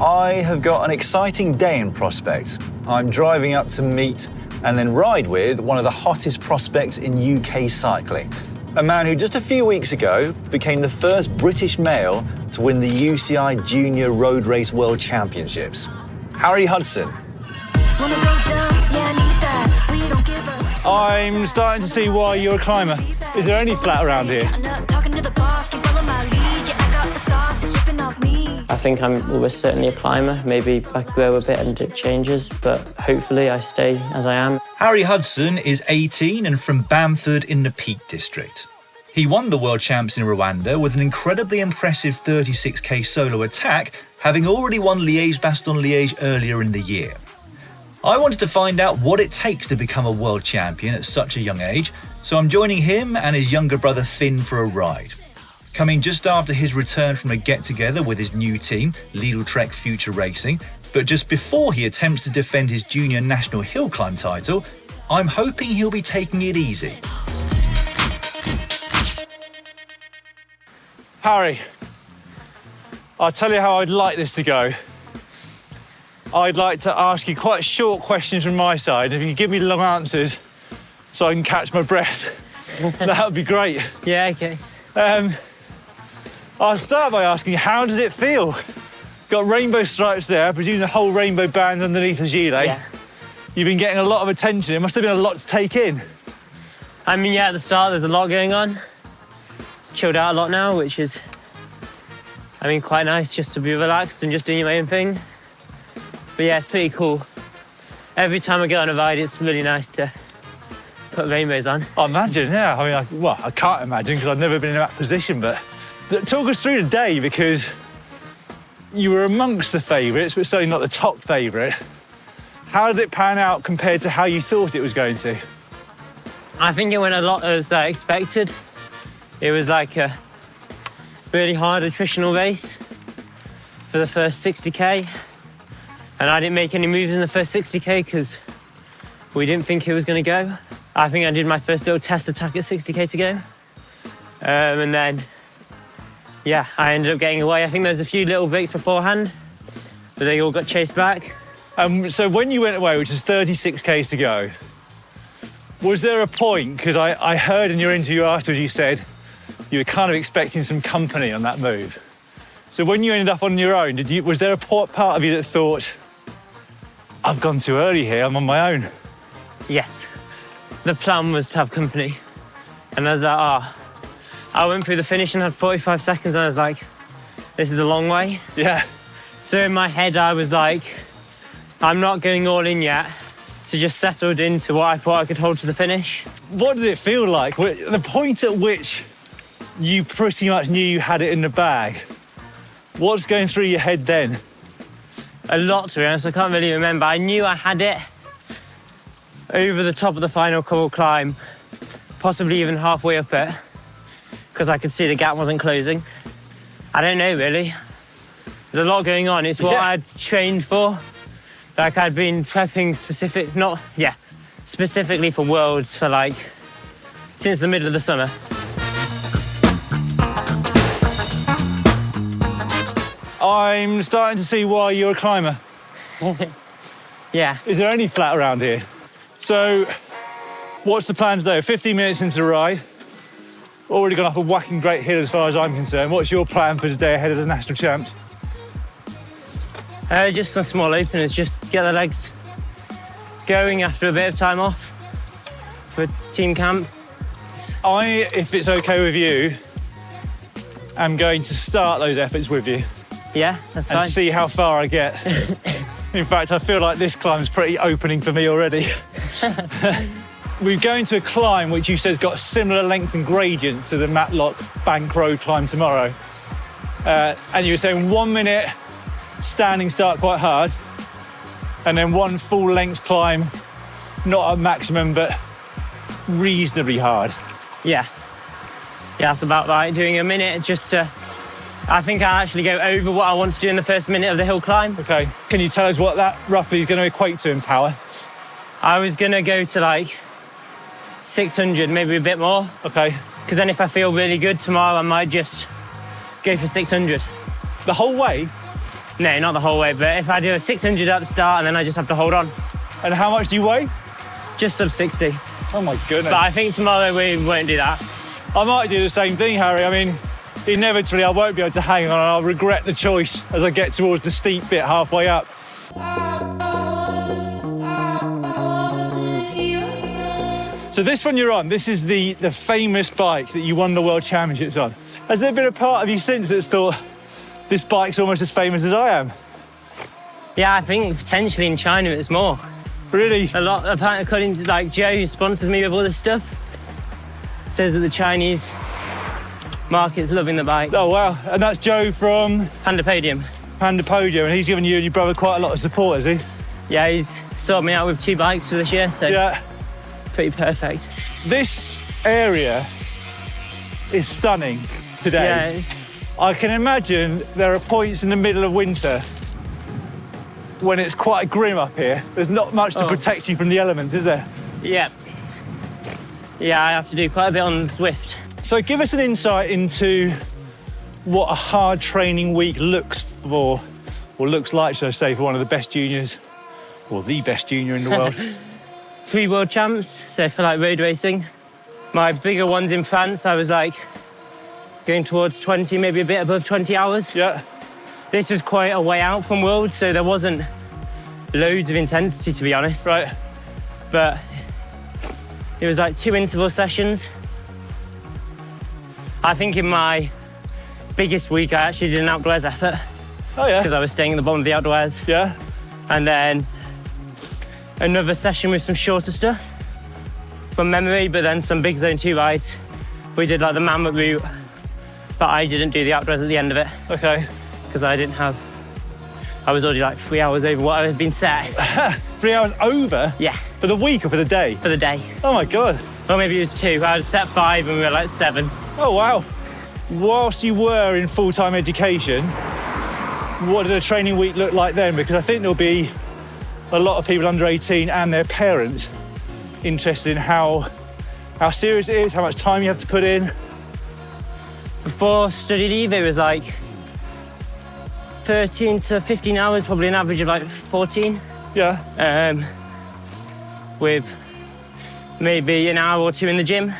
I have got an exciting day in prospect. I'm driving up to meet and then ride with one of the hottest prospects in UK cycling. A man who just a few weeks ago became the first British male to win the UCI Junior Road Race World Championships. Harry Hudson. I'm starting to see why you're a climber. Is there any flat around here? I think I'm almost certainly a climber. Maybe I could grow a bit and it changes, but hopefully I stay as I am. Harry Hudson is 18 and from Bamford in the Peak District. He won the World Champs in Rwanda with an incredibly impressive 36k solo attack, having already won Liège-Bastogne-Liège earlier in the year. I wanted to find out what it takes to become a world champion at such a young age, so I'm joining him and his younger brother Finn for a ride. Coming just after his return from a get-together with his new team, Lidl-Trek Future Racing, but just before he attempts to defend his junior national hill climb title, I'm hoping he'll be taking it easy. Harry, I'll tell you how I'd like this to go. I'd like to ask you quite short questions from my side. If you can give me long answers so I can catch my breath, that would be great. Yeah, okay. I'll start by asking, how does it feel? Got rainbow stripes there, presumably the whole rainbow band underneath the gilet. Yeah. You've been getting a lot of attention. It must have been a lot to take in. I mean, yeah, at the start there's a lot going on. It's chilled out a lot now, which is, I mean, quite nice just to be relaxed and just doing your own thing. But yeah, it's pretty cool. Every time I go on a ride, it's really nice to put rainbows on. I imagine, yeah. I mean, I can't imagine because I've never been in that position, but talk us through the day, because you were amongst the favourites, but certainly not the top favourite. How did it pan out compared to how you thought it was going to? I think it went a lot as expected. It was like a really hard attritional race for the first 60k. And I didn't make any moves in the first 60k because we didn't think it was going to go. I think I did my first little test attack at 60k to go. And then, yeah, I ended up getting away. I think there was a few little breaks beforehand, but they all got chased back. So when you went away, which is 36k to go, was there a point, because I heard in your interview afterwards you said you were kind of expecting some company on that move. So when you ended up on your own, was there a part of you that thought, I've gone too early here, I'm on my own? Yes. The plan was to have company. And I was like, I went through the finish and had 45 seconds and I was like, this is a long way. Yeah. So in my head, I was like, I'm not going all in yet. So just settled into what I thought I could hold to the finish. What did it feel like? The point at which you pretty much knew you had it in the bag, what's going through your head then? A lot, to be honest. I can't really remember. I knew I had it over the top of the final cobble climb, possibly even halfway up it, because I could see the gap wasn't closing. I don't know, really. There's a lot going on. It's what I'd trained for. Like, I'd been prepping specifically for Worlds for, like, since the middle of the summer. I'm starting to see why you're a climber. Yeah. Is there any flat around here? So, what's the plan today? 15 minutes into the ride. Already gone up a whacking great hill as far as I'm concerned. What's your plan for today ahead of the national champs? Just some small openers, just get the legs going after a bit of time off for team camp. If it's okay with you, am going to start those efforts with you. Yeah, that's fine. And see how far I get. In fact, I feel like this climb's pretty opening for me already. We're going to a climb which you said's got a similar length and gradient to the Matlock Bank Road climb tomorrow. And you were saying 1 minute standing start quite hard, and then one full length climb, not at maximum, but reasonably hard. Yeah. Yeah, that's about right. Doing a minute just to, I think I actually go over what I want to do in the first minute of the hill climb. Okay. Can you tell us what that roughly is going to equate to in power? I was going to go to like 600, maybe a bit more. Okay. Because then if I feel really good tomorrow, I might just go for 600. The whole way? No, not the whole way, but if I do a 600 at the start and then I just have to hold on. And how much do you weigh? Just sub 60. Oh my goodness. But I think tomorrow we won't do that. I might do the same thing, Harry. I mean, inevitably I won't be able to hang on and I'll regret the choice as I get towards the steep bit halfway up. So this one you're on, this is the famous bike that you won the World Championships on. Has there been a part of you since that's thought, this bike's almost as famous as I am? Yeah, I think potentially in China it's more. Really? A lot, apparently, according to like Joe, who sponsors me with all this stuff, says that the Chinese market's loving the bike. Oh, wow. And that's Joe from? Panda Podium. Panda Podium, and he's given you and your brother quite a lot of support, has he? Yeah, he's sorted me out with 2 bikes for this year, so yeah. Pretty perfect. This area is stunning today. Yeah, I can imagine there are points in the middle of winter when it's quite grim up here. There's not much to protect you from the elements, is there? Yeah. Yeah, I have to do quite a bit on Zwift. So give us an insight into what a hard training week looks for, or looks like, should I say, for one of the best juniors, or the best junior in the world. 3 world champs, so for like road racing. My bigger ones in France, I was like going towards 20, maybe a bit above 20 hours. Yeah. This was quite a way out from world, so there wasn't loads of intensity, to be honest. Right. But it was like 2 interval sessions. I think in my biggest week, I actually did an outdoors effort. Oh, yeah? Because I was staying at the bottom of the outdoors. Yeah. And then another session with some shorter stuff from memory, but then some big zone 2 rides. We did like the Mammoth route, but I didn't do the outdoors at the end of it. Okay. Because I was already like 3 hours over what I had been set. 3 hours over? Yeah. For the week or for the day? For the day. Oh my God. Or maybe it was 2. I was set 5 and we were like 7. Oh, wow. Whilst you were in full-time education, what did a training week look like then? Because I think there'll be a lot of people under 18 and their parents interested in how serious it is, how much time you have to put in. Before study leave, it was like 13 to 15 hours, probably an average of like 14. Yeah. With maybe an hour or 2 in the gym.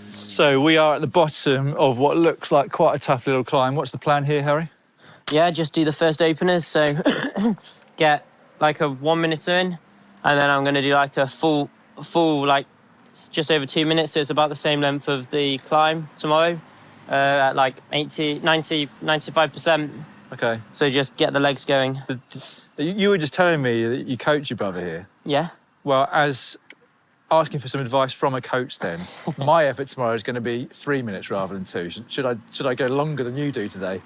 So we are at the bottom of what looks like quite a tough little climb. What's the plan here, Harry? Yeah, just do the first openers. So get like a 1 minute in, and then I'm going to do like a full like just over 2 minutes. So it's about the same length of the climb tomorrow at like 95%. Okay. So just get the legs going. You were just telling me that you coach your brother here. Yeah. Well, as asking for some advice from a coach then, my effort tomorrow is going to be 3 minutes rather than 2. Should I go longer than you do today?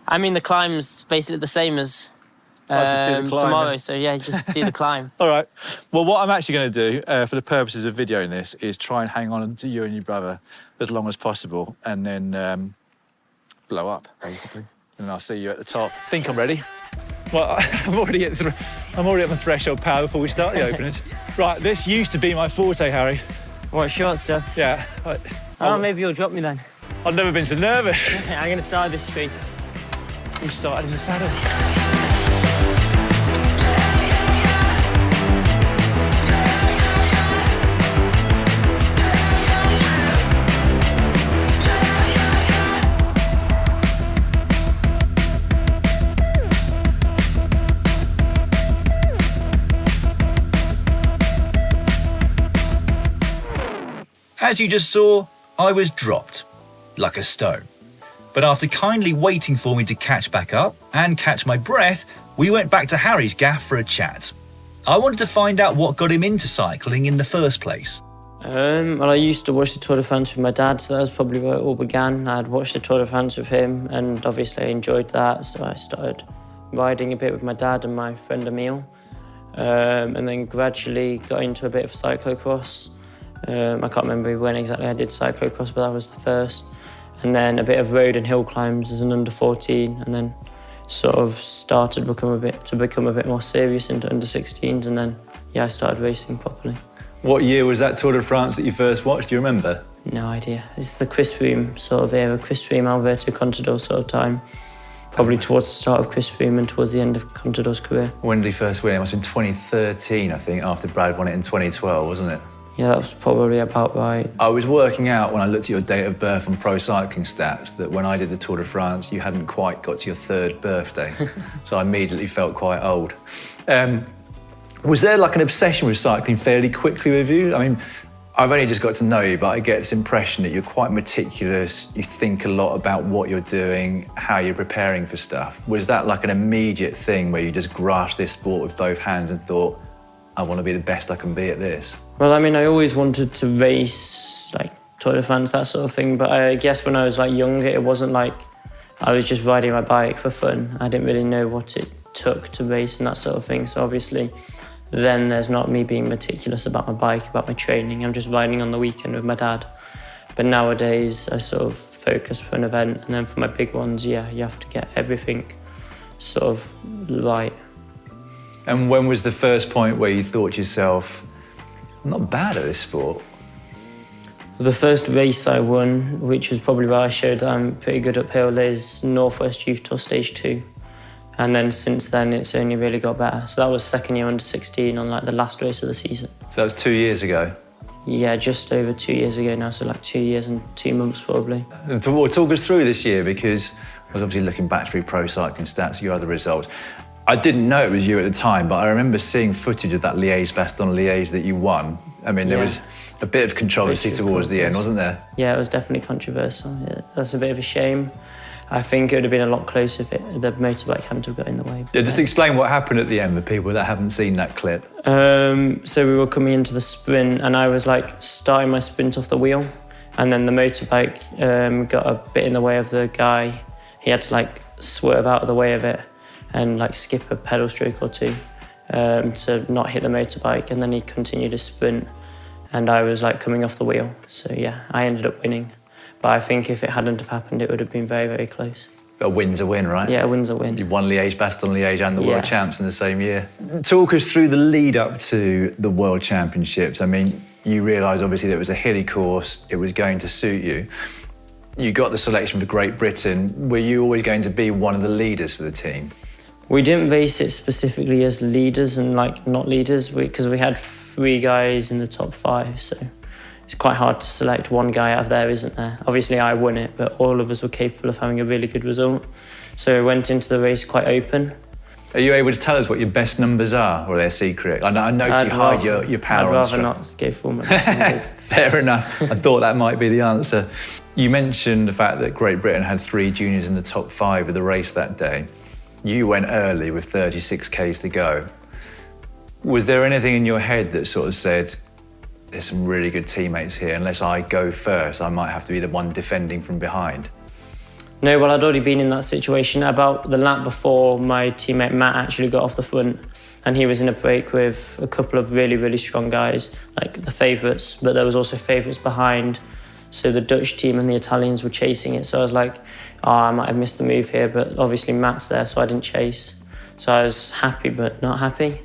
I mean, the climb's basically the same as just do the climb, tomorrow, then. so yeah, just do the climb. All right. Well, what I'm actually going to do, for the purposes of videoing this, is try and hang on to you and your brother as long as possible, and then blow up, basically. And I'll see you at the top. Think I'm ready. Well, I'm already at my threshold power before we start the openers. Right, this used to be my forte, Harry. What, short stuff? Yeah. Oh, maybe you'll drop me then. I've never been so nervous. I'm going to start this tree. We started in the saddle. As you just saw, I was dropped, like a stone. But after kindly waiting for me to catch back up and catch my breath, we went back to Harry's gaff for a chat. I wanted to find out what got him into cycling in the first place. Well, I used to watch the Tour de France with my dad, so that was probably where it all began. I'd watched the Tour de France with him, and obviously I enjoyed that, so I started riding a bit with my dad and my friend Emil, and then gradually got into a bit of cyclocross. I can't remember when exactly I did cyclocross, but that was the first. And then a bit of road and hill climbs as an under 14, and then sort of started to become a bit more serious into under 16s, and then I started racing properly. What year was that Tour de France that you first watched? Do you remember? No idea. It's the Chris Froome sort of era, Chris Froome, Alberto Contador sort of time. Probably towards the start of Chris Froome and towards the end of Contador's career. When did he first win it? It must have been 2013, I think, after Brad won it in 2012, wasn't it? Yeah, that was probably about right. I was working out when I looked at your date of birth on Pro Cycling Stats that when I did the Tour de France, you hadn't quite got to your 3rd birthday. So I immediately felt quite old. Was there like an obsession with cycling fairly quickly with you? I mean, I've only just got to know you, but I get this impression that you're quite meticulous. You think a lot about what you're doing, how you're preparing for stuff. Was that like an immediate thing where you just grasped this sport with both hands and thought, I want to be the best I can be at this? Well, I mean, I always wanted to race, like Tour de France, that sort of thing. But I guess when I was like younger, it wasn't like I was just riding my bike for fun. I didn't really know what it took to race and that sort of thing. So obviously, then there's not me being meticulous about my bike, about my training. I'm just riding on the weekend with my dad. But nowadays, I sort of focus for an event. And then for my big ones, yeah, you have to get everything sort of right. And when was the first point where you thought to yourself, I'm not bad at this sport? The first race I won, which was probably where I showed that I'm pretty good uphill, is Northwest Youth Tour Stage 2. And then since then, it's only really got better. So that was second year under 16 on like the last race of the season. So that was 2 years ago? Yeah, just over 2 years ago now, so like 2 years and 2 months probably. Talk us through this year, because I was obviously looking back through Pro Cycling Stats, your other results. I didn't know it was you at the time, but I remember seeing footage of that Liège-Bastogne-Liège that you won. I mean, there was a bit of controversy towards the end, wasn't there? Yeah, it was definitely controversial. Yeah, that's a bit of a shame. I think it would have been a lot closer if the motorbike hadn't have got in the way. Yeah, just explain what happened at the end for people that haven't seen that clip. So we were coming into the sprint and I was like starting my sprint off the wheel, and then the motorbike got a bit in the way of the guy. He had to like swerve out of the way of it and like skip a pedal stroke or two to not hit the motorbike, and then he continued his sprint and I was like coming off the wheel. So yeah, I ended up winning. But I think if it hadn't have happened, it would have been very, very close. A win's a win, right? Yeah, a win's a win. You won Liège-Bastogne-Liège and the World Champs in the same year. Talk us through the lead up to the World Championships. I mean, you realise obviously that it was a hilly course, it was going to suit you. You got the selection for Great Britain. Were you always going to be one of the leaders for the team? We didn't race it specifically as leaders and like not leaders, because we had 3 guys in the top 5, so it's quite hard to select one guy out of there, isn't there? Obviously I won it, but all of us were capable of having a really good result. So we went into the race quite open. Are you able to tell us what your best numbers are, or they're secret? I noticed you hide your power on I'd rather not go for my best numbers. Fair enough. I thought that might be the answer. You mentioned the fact that Great Britain had 3 juniors in the top 5 of the race that day. You went early with 36 Ks to go. Was there anything in your head that sort of said, there's some really good teammates here, unless I go first, I might have to be the one defending from behind? No, well, I'd already been in that situation. About the lap before, my teammate Matt actually got off the front and he was in a break with a couple of really, really strong guys, like the favourites, but there was also favourites behind. So the Dutch team and the Italians were chasing it. So I was like, oh, I might have missed the move here, but obviously Matt's there, so I didn't chase. So I was happy, but not happy.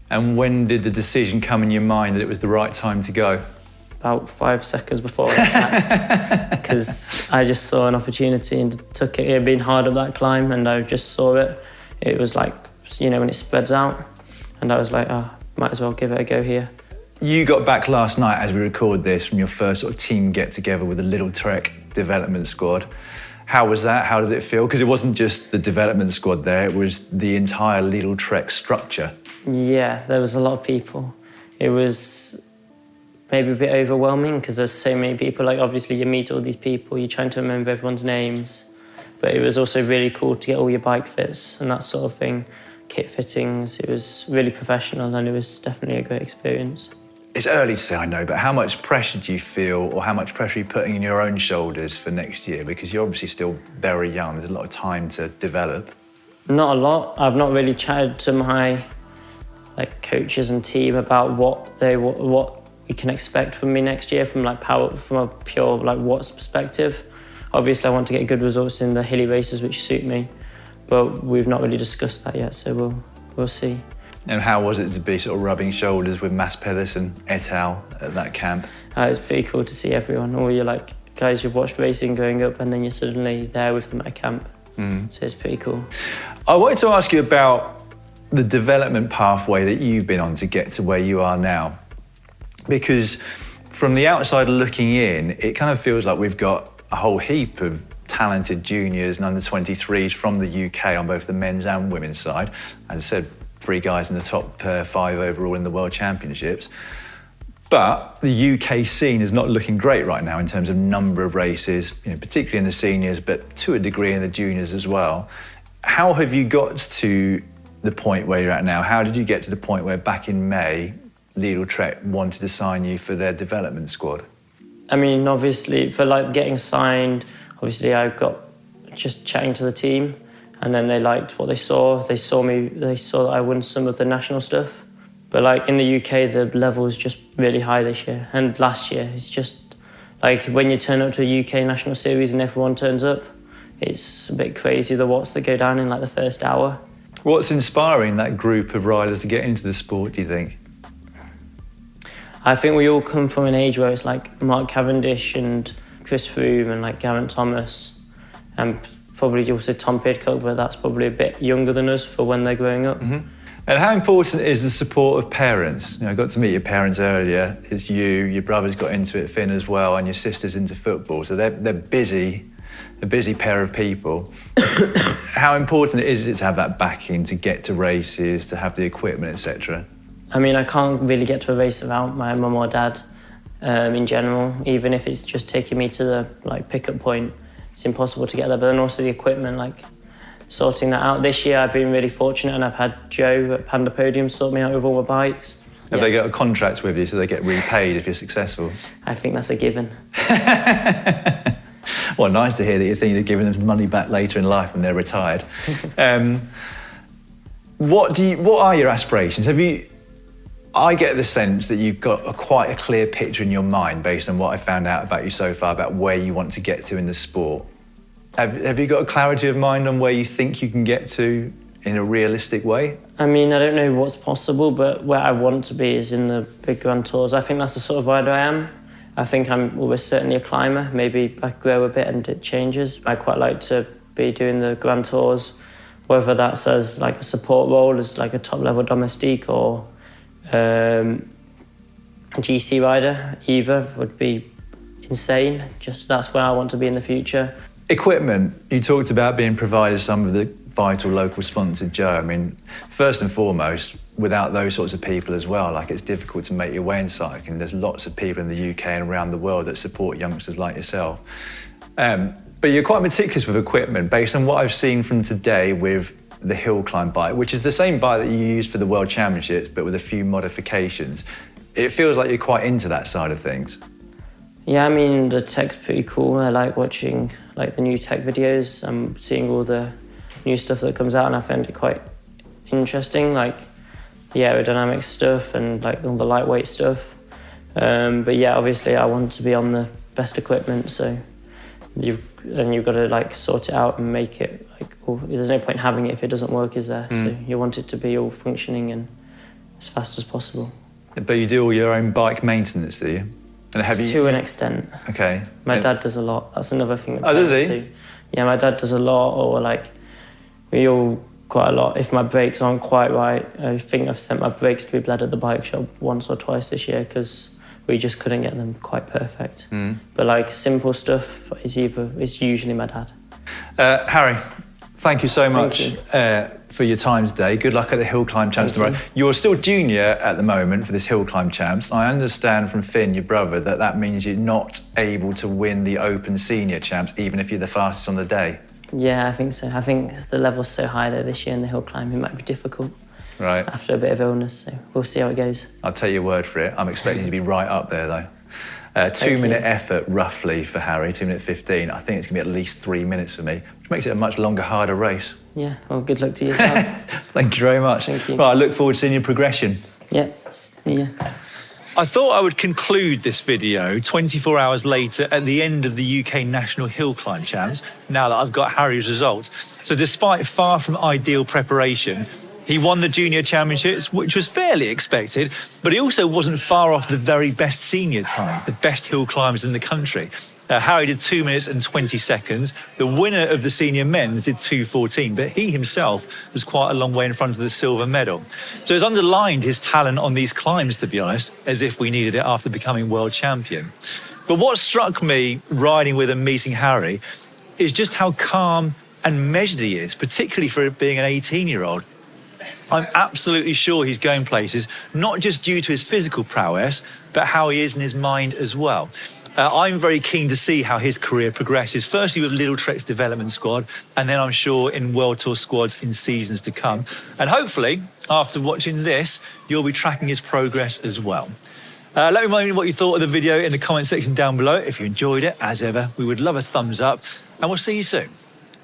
And when did the decision come in your mind that it was the right time to go? About 5 seconds before I attacked, because I just saw an opportunity and took it. It had been hard up that climb and I just saw it. It was like, you know, when it spreads out, and I was like, oh, might as well give it a go here. You got back last night as we record this from your first sort of team get-together with the Lidl-Trek development squad. How was that? How did it feel? Because it wasn't just the development squad there, it was the entire Lidl-Trek structure. Yeah, there was a lot of people. It was maybe a bit overwhelming because there's so many people. Like, obviously you meet all these people, you're trying to remember everyone's names, but it was also really cool to get all your bike fits and that sort of thing, kit fittings. It was really professional and it was definitely a great experience. It's early to say, I know, but how much pressure do you feel, or how much pressure are you putting on your own shoulders for next year? Because you're obviously still very young, there's a lot of time to develop. Not a lot. I've not really chatted to my coaches and team about what we can expect from me next year from a pure watts perspective. Obviously I want to get good results in the hilly races which suit me, but we've not really discussed that yet, so we'll see. And how was it to be sort of rubbing shoulders with Maspellis and et al. At that camp? It's pretty cool to see everyone, all your guys you've watched racing going up, and then you're suddenly there with them at a camp. So it's pretty cool. I wanted to ask you about the development pathway that you've been on to get to where you are now. Because from the outside looking in, it kind of feels like we've got a whole heap of talented juniors and under-23s from the UK on both the men's and women's side. As I said, 3 guys in the top 5 overall in the World Championships. But the UK scene is not looking great right now in terms of number of races, particularly in the seniors, but to a degree in the juniors as well. How have you got to the point where you're at now? How did you get to the point where back in May, Lidl-Trek wanted to sign you for their development squad? I mean, obviously, for like getting signed, obviously I got just chatting to the team, and then they liked what they saw. They saw that I won some of the national stuff. But like in the UK, the level is just really high this year. And last year, it's just like when you turn up to a UK national series and everyone turns up, it's a bit crazy the watts that go down in like the first hour. What's inspiring that group of riders to get into the sport, do you think? I think we all come from an age where it's like Mark Cavendish and Chris Froome and like Geraint Thomas and probably also Tom Pidcock, but that's probably a bit younger than us for when they're growing up. And how important is the support of parents? I got to meet your parents earlier. It's you, your brother's got into it, Finn as well, and your sister's into football. So they're busy, a busy pair of people. How important is it to have that backing to get to races, to have the equipment, etc.? I mean, I can't really get to a race without my mum or dad in general, even if it's just taking me to the like pickup point. It's impossible to get there, but then also the equipment, like sorting that out. This year I've been really fortunate and I've had Joe at Panda Podium sort me out with all my bikes. Have they got a contract with you so they get repaid if you're successful? I think that's a given. Well, nice to hear that you're thinking of giving them money back later in life when they're retired. What are your aspirations? I get the sense that you've got quite a clear picture in your mind based on what I found out about you so far, about where you want to get to in the sport. Have you got a clarity of mind on where you think you can get to in a realistic way? I mean, I don't know what's possible, but where I want to be is in the big Grand Tours. I think that's the sort of rider I am. I think I'm always certainly a climber. Maybe I grow a bit and it changes. I quite like to be doing the Grand Tours, whether that's as like a support role, as like a top-level domestique or a GC rider. Either would be insane. Just that's where I want to be in the future. Equipment, you talked about being provided some of the vital local sponsors, Joe. I mean, first and foremost, without those sorts of people as well, like it's difficult to make your way in cycling. There's lots of people in the UK and around the world that support youngsters like yourself. But you're quite meticulous with equipment based on what I've seen from today with the hill climb bike, which is the same bike that you used for the World Championships, but with a few modifications. It feels like you're quite into that side of things. Yeah, I mean, the tech's pretty cool. I like watching like the new tech videos. I'm seeing all the new stuff that comes out and I find it quite interesting, like the aerodynamic stuff and like all the lightweight stuff. But yeah, obviously I want to be on the best equipment, so you've got to like sort it out and make it like, there's no point having it if it doesn't work, is there? So you want it to be all functioning and as fast as possible. But you do all your own bike maintenance, do you? And to an extent. Okay. My dad does a lot. That's another thing that does he? do. Yeah, my dad does a lot, or like we all quite a lot. If my brakes aren't quite right, I think I've sent my brakes to be bled at the bike shop once or twice this year because we just couldn't get them quite perfect. But like simple stuff it's usually my dad. Harry, thank you so much for your time today. Good luck at the Hill Climb Champs tomorrow. You're still junior at the moment for this Hill Climb Champs. I understand from Finn, your brother, that means you're not able to win the Open Senior Champs, even if you're the fastest on the day. Yeah, I think so. I think the level's so high there this year in the hill climb, it might be difficult. Right. After a bit of illness, so we'll see how it goes. I'll take your word for it. I'm expecting you to be right up there, though. 2-minute effort, roughly, for Harry, 2 minute 15. I think it's going to be at least 3 minutes for me, which makes it a much longer, harder race. Yeah, well, good luck to you as well. Thank you very much. Thank you. Right, I look forward to seeing your progression. Yeah. I thought I would conclude this video 24 hours later at the end of the UK National Hill Climb Champs, now that I've got Harry's results. So despite far from ideal preparation, he won the Junior Championships, which was fairly expected, but he also wasn't far off the very best senior time, the best hill climbers in the country. Harry did 2 minutes and 20 seconds. The winner of the senior men did 2:14, but he himself was quite a long way in front of the silver medal. So it's underlined his talent on these climbs, to be honest, as if we needed it after becoming world champion. But what struck me riding with and meeting Harry is just how calm and measured he is, particularly for being an 18-year-old. I'm absolutely sure he's going places, not just due to his physical prowess, but how he is in his mind as well. I'm very keen to see how his career progresses, firstly with Lidl-Trek's development squad, and then I'm sure in World Tour squads in seasons to come. And hopefully, after watching this, you'll be tracking his progress as well. Let me know what you thought of the video in the comment section down below. If you enjoyed it, as ever, we would love a thumbs up, and we'll see you soon.